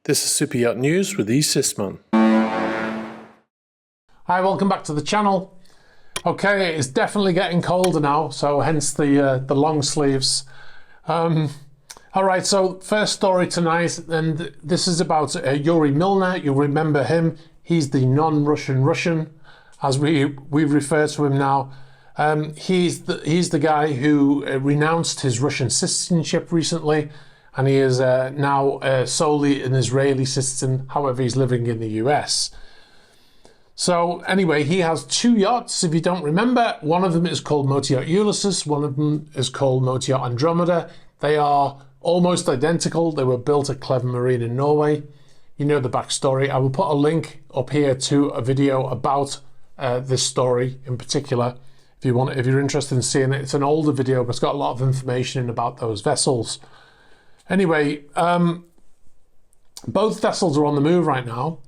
This is Super Yacht News with Sisman. Hi, welcome back to the channel. Okay, it's definitely getting colder now, so hence the long sleeves. All right, so first story tonight, and this is about Yuri Milner. You'll remember him. He's the non-Russian Russian, as we refer to him now. He's the guy who renounced his Russian citizenship recently, and he is now solely an Israeli citizen. However, he's living in the US. So anyway, he has two yachts, if you don't remember. One of them is called Yacht Ulysses, one of them is called Yacht Andromeda. They are almost identical. They were built at Clever Marine in Norway. You know the backstory. I will put a link up here to a video about this story in particular. If you're interested in seeing it, it's an older video, but it's got a lot of information in about those vessels. Anyway, both vessels are on the move right now.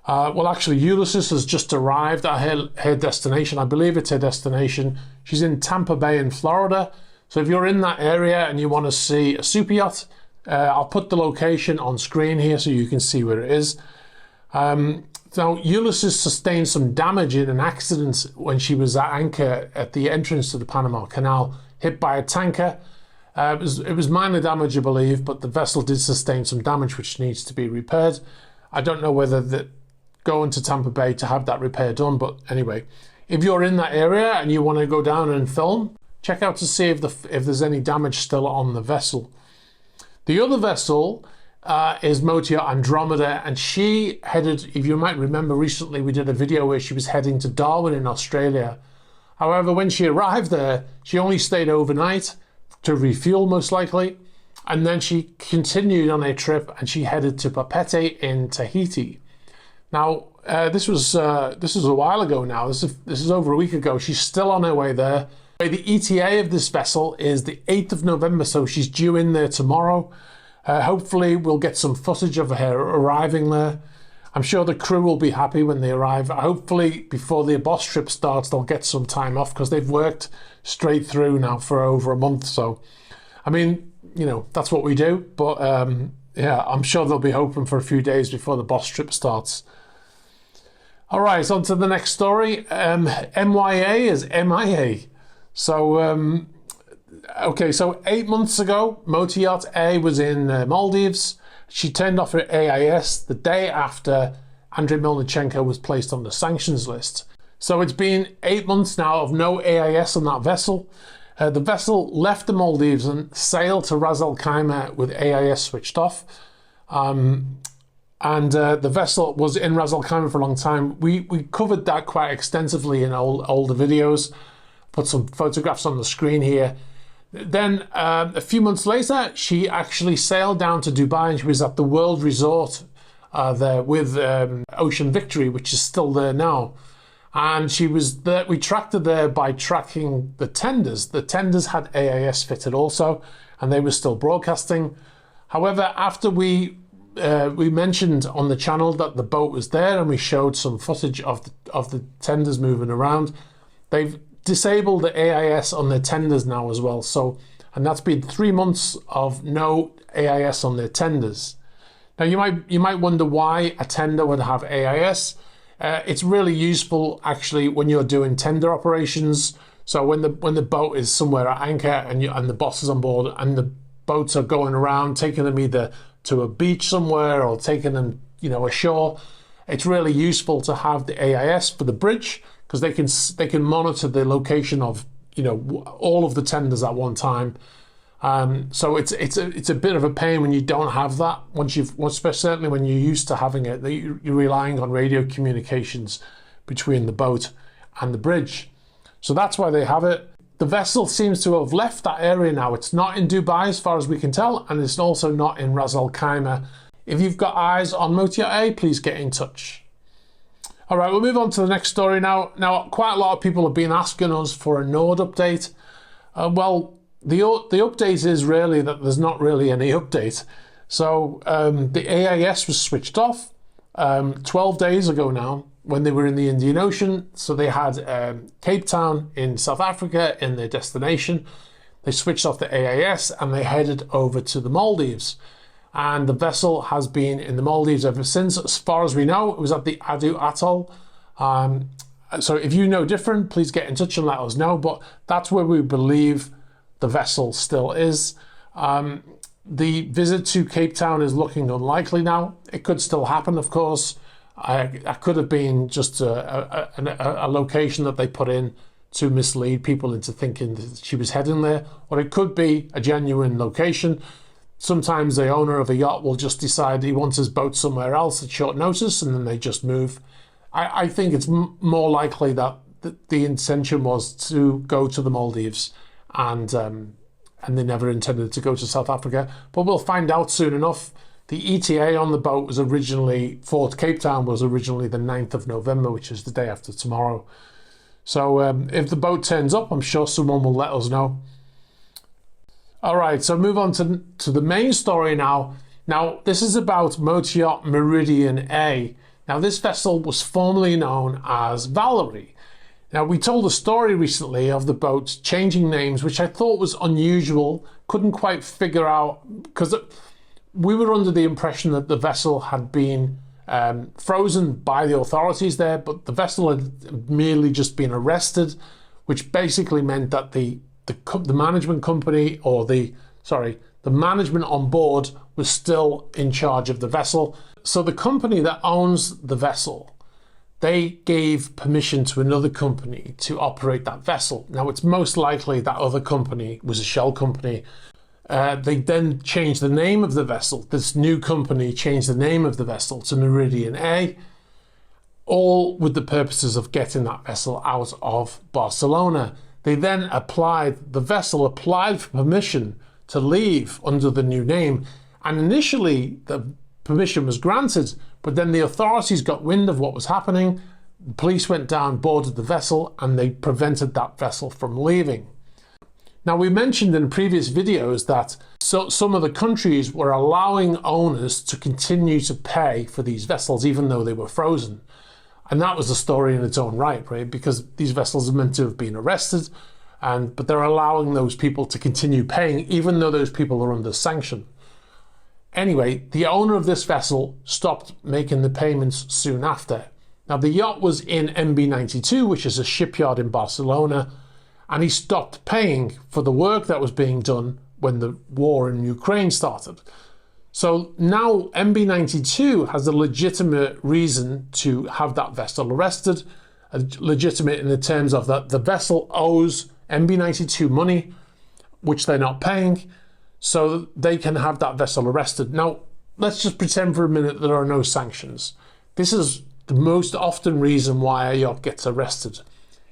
Well, actually, Ulysses has just arrived at her destination. I believe it's her destination. She's in Tampa Bay in Florida. So if you're in that area and you want to see a super yacht, I'll put the location on screen here so you can see where it is. Now, Ulysses sustained some damage in an accident when she was at anchor at the entrance to the Panama Canal, hit by a tanker. It was minor damage, I believe, but the vessel did sustain some damage which needs to be repaired. I don't know whether going to Tampa Bay to have that repair done, but anyway, if you're in that area and you want to go down and film, check out to see if there's any damage still on the vessel. The other vessel is Yacht Andromeda, and she headed, if you might remember recently, we did a video where she was heading to Darwin in Australia. However, when she arrived there, she only stayed overnight to refuel most likely, and then she continued on a trip and she headed to Papeete in Tahiti. Now, this was a while ago now. This is over a week ago. She's still on her way there. The ETA of this vessel is the 8th of November, so she's due in there tomorrow. Hopefully, we'll get some footage of her arriving there. I'm sure the crew will be happy when they arrive. Hopefully, before the boss trip starts, they'll get some time off because they've worked straight through now for over a month. So, I mean, you know, that's what we do. But yeah, I'm sure they'll be hoping for a few days before the boss trip starts. All right, on to the next story. MYA is MIA. So, okay, so 8 months ago, Yacht A was in Maldives. She turned off her AIS the day after Andrei Melnichenko was placed on the sanctions list. So it's been 8 months now of no AIS on that vessel. The vessel left the Maldives and sailed to Ras Al Khaimah with AIS switched off. The vessel was in Ras Al Khaimah for a long time. We covered that quite extensively in older videos. Put some photographs on the screen here. Then a few months later, she actually sailed down to Dubai and she was at the World Resort there with Ocean Victory, which is still there now. And she was there. We tracked her there by tracking the tenders. The tenders had AIS fitted also, and they were still broadcasting. However, after we mentioned on the channel that the boat was there and we showed some footage of the tenders moving around, they've disabled the AIS on their tenders now as well. So, and that's been 3 months of no AIS on their tenders. Now you might wonder why a tender would have AIS. It's really useful actually when you're doing tender operations. So when the boat is somewhere at anchor and the boss is on board and the boats are going around, taking them either to a beach somewhere or taking them, you know, ashore, it's really useful to have the AIS for the bridge because they can monitor the location of, you know, all of the tenders at one time. So it's a bit of a pain when you don't have that. Certainly when you're used to having it, you're relying on radio communications between the boat and the bridge. So that's why they have it. The vessel seems to have left that area now. It's not in Dubai as far as we can tell, and it's also not in Ras Al Khaimah. If you've got eyes on Yacht A, please get in touch. All right, we'll move on to the next story now. Now, quite a lot of people have been asking us for a Nord update. Well, the update is really that there's not really any update. So the AIS was switched off 12 days ago now when they were in the Indian Ocean. So they had Cape Town in South Africa in their destination. They switched off the AIS and they headed over to the Maldives. and the vessel has been in the Maldives ever since. As far as we know, it was at the A to Atoll. So if you know different, please get in touch and let us know, but that's where we believe the vessel still is. The visit to Cape Town is looking unlikely now. It could still happen, of course. It could have been just a location that they put in to mislead people into thinking that she was heading there, or it could be a genuine location. Sometimes the owner of a yacht will just decide he wants his boat somewhere else at short notice, and then they just move. I think it's more likely that the intention was to go to the Maldives, and they never intended to go to South Africa. But we'll find out soon enough. The ETA on the boat was originally, for Cape Town, was originally the 9th of November, which is the day after tomorrow. So if the boat turns up, I'm sure someone will let us know. All right, so move on to the main story now. Now, this is about motor yacht Meridian A. Now, this vessel was formerly known as Valerie. Now, we told a story recently of the boat changing names, which I thought was unusual. Couldn't quite figure out, because we were under the impression that the vessel had been frozen by the authorities there, but the vessel had merely just been arrested, which basically meant that the management company, or the management on board was still in charge of the vessel. So the company that owns the vessel, they gave permission to another company to operate that vessel. Now, it's most likely that other company was a shell company. They then changed the name of the vessel. This new company changed the name of the vessel to Meridian A, all with the purposes of getting that vessel out of Barcelona. They then the vessel applied for permission to leave under the new name. And initially, the permission was granted, but then the authorities got wind of what was happening. The police went down, boarded the vessel, and they prevented that vessel from leaving. Now, we mentioned in previous videos that some of the countries were allowing owners to continue to pay for these vessels, even though they were frozen. And that was a story in its own right, right? Because these vessels are meant to have been arrested, but they're allowing those people to continue paying, even though those people are under sanction. Anyway, the owner of this vessel stopped making the payments soon after. Now, the yacht was in MB92, which is a shipyard in Barcelona, and he stopped paying for the work that was being done when the war in Ukraine started. So now MB92 has a legitimate reason to have that vessel arrested, legitimate in the terms of that the vessel owes MB92 money, which they're not paying, so they can have that vessel arrested. Now, let's just pretend for a minute there are no sanctions. This is the most often reason why a yacht gets arrested.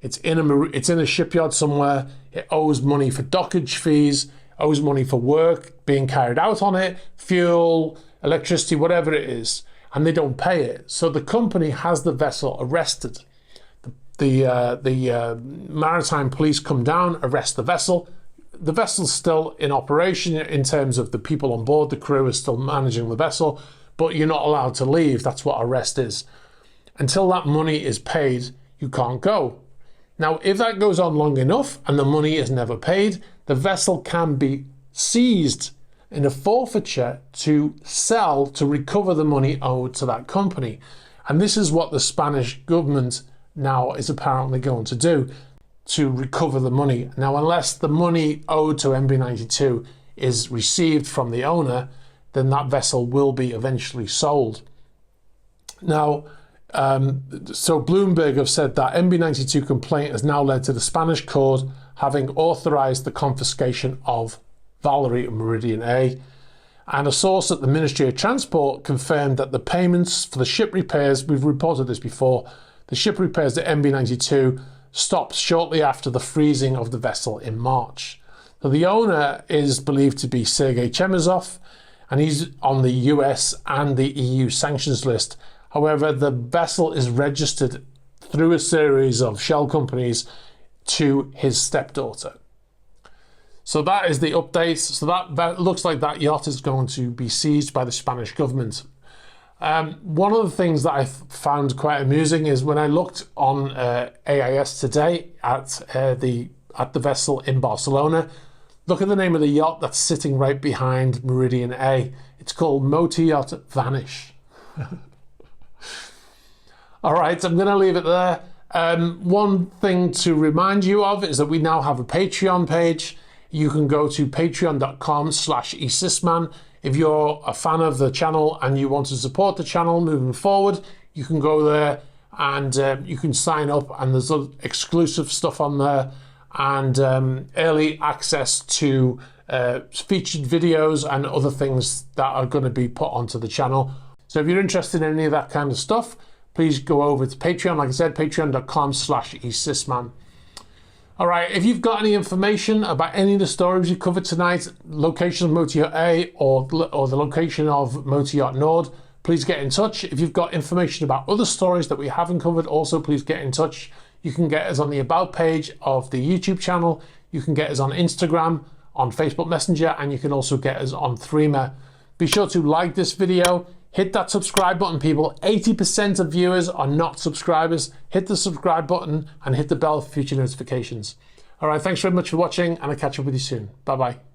It's in a shipyard somewhere. It owes money for dockage fees, owes money for work being carried out on it, fuel, electricity, whatever it is, and they don't pay it. So the company has the vessel arrested. The maritime police come down, arrest the vessel. The vessel's still in operation in terms of the people on board. The crew is still managing the vessel, but you're not allowed to leave. That's what arrest is. Until that money is paid, you can't go. Now, if that goes on long enough and the money is never paid, the vessel can be seized in a forfeiture to sell to recover the money owed to that company. And this is what the Spanish government now is apparently going to do to recover the money. Now, unless the money owed to MB92 is received from the owner, then that vessel will be eventually sold. Now, so Bloomberg have said that MB92 complaint has now led to the Spanish court having authorized the confiscation of Valerie and Meridian A. And a source at the Ministry of Transport confirmed that the payments for the ship repairs, we've reported this before, the ship repairs at MB92 stopped shortly after the freezing of the vessel in March. So the owner is believed to be Sergei Chemezov, and he's on the US and the EU sanctions list. However, the vessel is registered through a series of shell companies to his stepdaughter. So that is the update. So that looks like that yacht is going to be seized by the Spanish government. One of the things that I found quite amusing is when I looked on AIS today at the vessel in Barcelona. Look at the name of the yacht that's sitting right behind Meridian A. It's called Motor Yacht Vanish. All right, I'm going to leave it there. One thing to remind you of is that we now have a Patreon page. You can go to patreon.com/eSysman. If you're a fan of the channel and you want to support the channel moving forward, you can go there and you can sign up, and there's exclusive stuff on there and early access to featured videos and other things that are going to be put onto the channel. So if you're interested in any of that kind of stuff, please go over to Patreon. Like I said, patreon.com/eSysman. All right, if you've got any information about any of the stories we covered tonight, location of Motor Yacht A or the location of Motor Yacht Nord, please get in touch. If you've got information about other stories that we haven't covered, also please get in touch. You can get us on the About page of the YouTube channel. You can get us on Instagram, on Facebook Messenger, and you can also get us on Threema. Be sure to like this video. Hit that subscribe button, people. 80% of viewers are not subscribers. Hit the subscribe button and hit the bell for future notifications. All right, thanks very much for watching, and I'll catch up with you soon. Bye-bye.